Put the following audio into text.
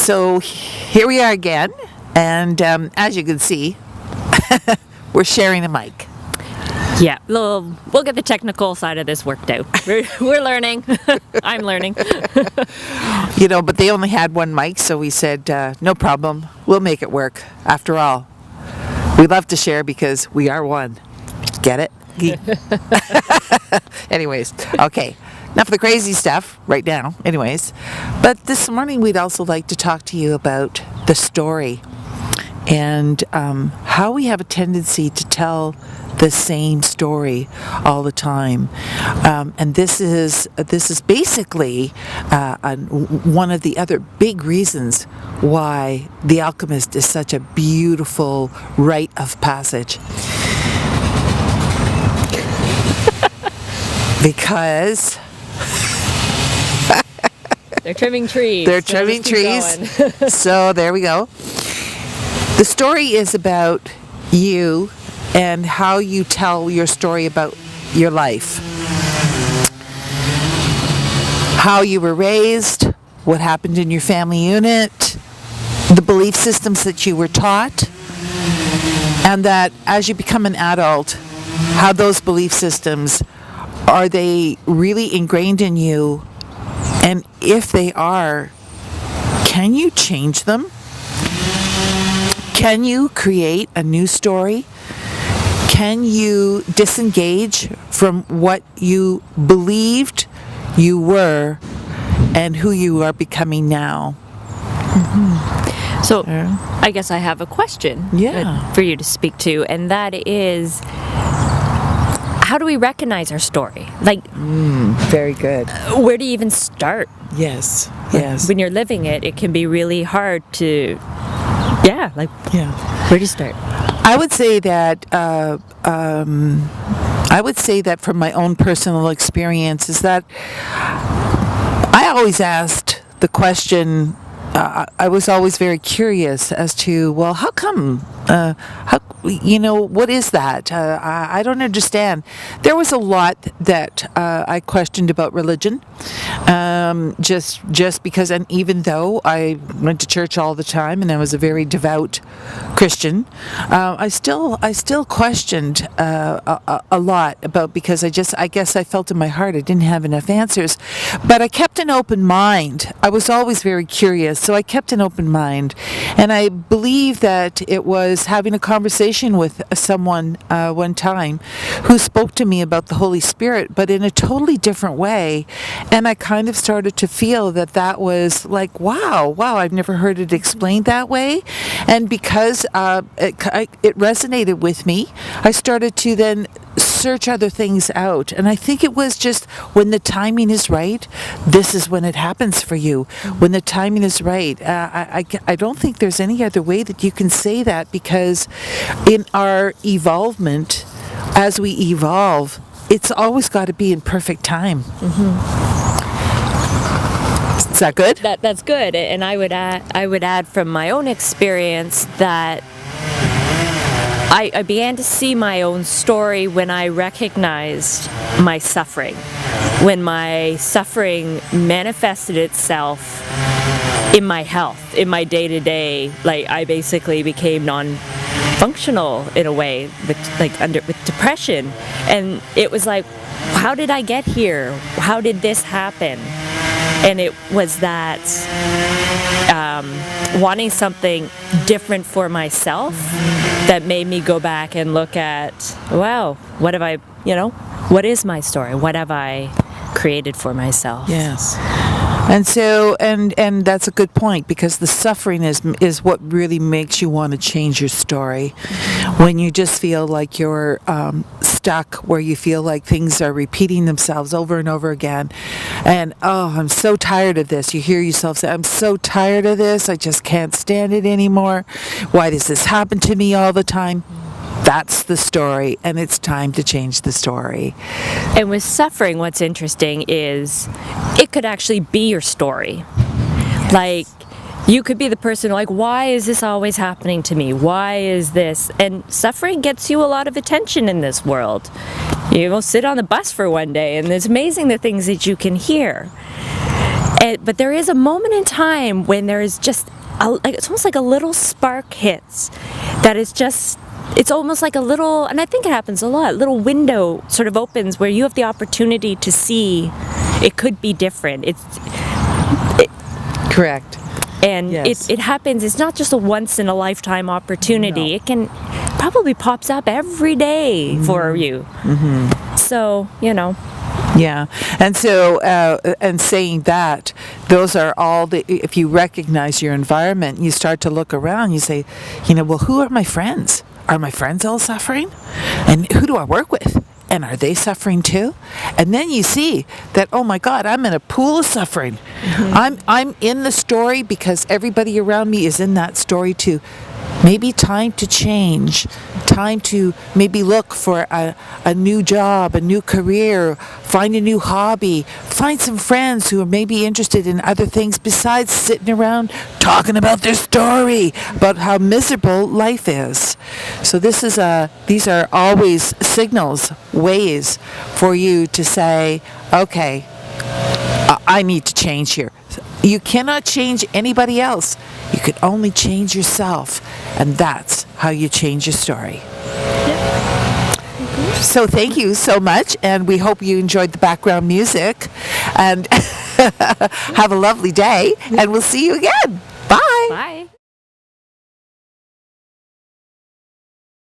So here we are again, and as you can see, we're sharing a mic. Yeah, we'll get the technical side of this worked out. We're learning. I'm learning. But they only had one mic, so we said, no problem, we'll make it work. After all, we love to share because we are one. Get it? Anyways, okay. Enough of the crazy stuff right now, anyways. But this morning we'd also like to talk to you about the story and how we have a tendency to tell the same story all the time. And this is basically one of the other big reasons why The Alchemist is such a beautiful rite of passage. Because they're trimming trees. They're trimming trees. So there we go. The story is about you and how you tell your story about your life. How you were raised, what happened in your family unit, the belief systems that you were taught, and that as you become an adult, how those belief systems, are they really ingrained in you? And if they are, can you change them? Can you create a new story? Can you disengage from what you believed you were and who you are becoming now? Mm-hmm. So I guess I have a question for you to speak to, and that is, how do we recognize our story? Very good. Where do you even start? Yes. When you're living it, it can be really hard to, where do you start? I would say that from my own personal experience is that I always asked the question. I was always very curious as to, well, how come? What is that? I don't understand. There was a lot that I questioned about religion, just because, and even though I went to church all the time and I was a very devout Christian, I still questioned a lot about, because I guess I felt in my heart I didn't have enough answers, but I kept an open mind. I was always very curious, so I kept an open mind, and I believe that it was having a conversation with someone one time who spoke to me about the Holy Spirit, but in a totally different way, and I kind of started to feel that was like, wow, I've never heard it explained that way, and because it resonated with me, I started to then search other things out, and I think it was just when the timing is right, this is when it happens for you. When the timing is right, I don't think there's any other way that you can say that, because in our evolvement, as we evolve, it's always got to be in perfect time. Mm-hmm. Is that good? That's good, and I would add from my own experience that I began to see my own story when I recognized my suffering. When my suffering manifested itself in my health, in my day-to-day, I basically became non-functional in a way, with depression. And it was like, how did I get here? How did this happen? And it was that wanting something different for myself that made me go back and look at, wow, what is my story? What have I created for myself? Yes. And so, and that's a good point, because the suffering is what really makes you want to change your story. When you just feel like you're stuck, where you feel like things are repeating themselves over and over again, and I'm so tired of this. You hear yourself say, I'm so tired of this, I just can't stand it anymore. Why does this happen to me all the time? That's the story, and it's time to change the story. And with suffering, what's interesting is it could actually be your story. Yes. You could be the person why is this always happening to me? Why is this? And suffering gets you a lot of attention in this world. You will sit on the bus for one day, and it's amazing the things that you can hear. But there is a moment in time when there is just, it's almost like a little spark hits that is just, it's almost like a little, and I think it happens a lot, little window sort of opens where you have the opportunity to see it could be different. Correct. And Yes. it happens, it's not just a once in a lifetime opportunity. No. It can probably pops up every day for you. So, Yeah. And so, and saying that, those are all if you recognize your environment, you start to look around, you say, well, who are my friends? Are my friends all suffering? And who do I work with? And are they suffering too? And then you see that, oh my God, I'm in a pool of suffering. I'm in the story because everybody around me is in that story too. Maybe time to change, time to maybe look for a new job, a new career, find a new hobby, find some friends who are maybe interested in other things besides sitting around talking about their story, about how miserable life is. So these are always signals, ways for you to say, okay, I need to change here. You cannot change anybody else. You can only change yourself. And that's how you change your story. So thank you so much. And we hope you enjoyed the background music. And have a lovely day. And we'll see you again. Bye. bye.